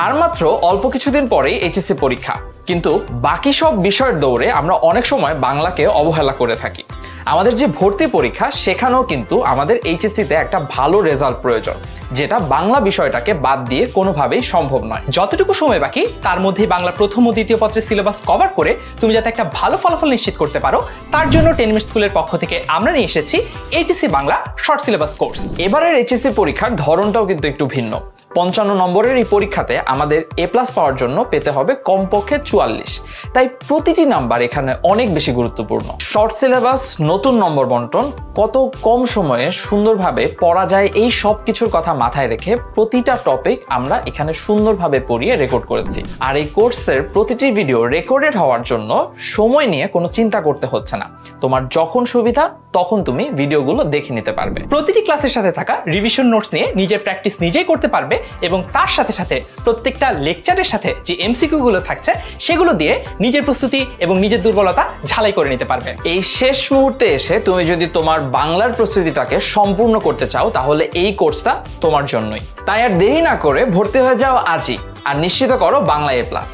আর মাত্র অল্প কিছুদিন পরেই এইচএসসি পরীক্ষা, কিন্তু বাকি সব বিষয়ের দৌড়ে আমরা অনেক সময় বাংলাকে অবহেলা করে থাকি। আমাদের যে ভর্তি পরীক্ষা সেখানেও কিন্তু আমাদের এইচএসসিতে একটা ভালো রেজাল্ট প্রয়োজন, যেটা বাংলা বিষয়টাকে বাদ দিয়ে কোনোভাবেই সম্ভব নয়। যতটুকু সময় বাকি তার মধ্যেই বাংলা প্রথম ও দ্বিতীয় পত্রের সিলেবাস কভার করে তুমি যাতে একটা ভালো ফলাফল নিশ্চিত করতে পারো, তার জন্য 10 মিনিট স্কুলের পক্ষ থেকে আমরা নিয়ে এসেছি HSC Bangla short syllabus course. এবারের এইচএসসি পরীক্ষার ধরনটাও কিন্তু একটু ভিন্ন। 55 নম্বরের এই পরীক্ষাতে আমাদের এ প্লাস পাওয়ার জন্য পেতে হবে কমপক্ষে 44, তাই প্রতিটি নাম্বার এখানে অনেক বেশি গুরুত্বপূর্ণ। শর্ট সিলেবাস, নতুন নম্বর বন্টন, কত কম সময়ে সুন্দরভাবে পড়া যায়, এই সব কিছুর কথা মাথায় রেখে প্রতিটা টপিক আমরা এখানে সুন্দরভাবে পড়িয়ে রেকর্ড করেছি। আর এই কোর্সের প্রতিটি ভিডিও রেকর্ডেড হওয়ার জন্য সময় নিয়ে কোনো চিন্তা করতে হচ্ছে না। তোমার যখন সুবিধা তখন তুমি ভিডিওগুলো দেখে নিতে পারবে। প্রতিটি ক্লাসের সাথে থাকা রিভিশন নোটস নিয়ে নিজের প্র্যাকটিস নিজেই করতে পারবে এবং তার সাথে সাথে প্রত্যেকটা লেকচারের সাথে যে এমসিকিউ গুলো থাকছে সেগুলো দিয়ে নিজের প্রস্তুতি এবং নিজের দুর্বলতা ঝালাই করে নিতে পারবে। এই শেষ মুহূর্তে এসে তুমি যদি তোমার বাংলার প্রস্তুতিটাকে সম্পূর্ণ করতে চাও, তাহলে এই কোর্সটা তোমার জন্যই। তাই আর দেরি না করে ভর্তি হয়ে যাও আজই আর নিশ্চিত করো বাংলা এ প্লাস।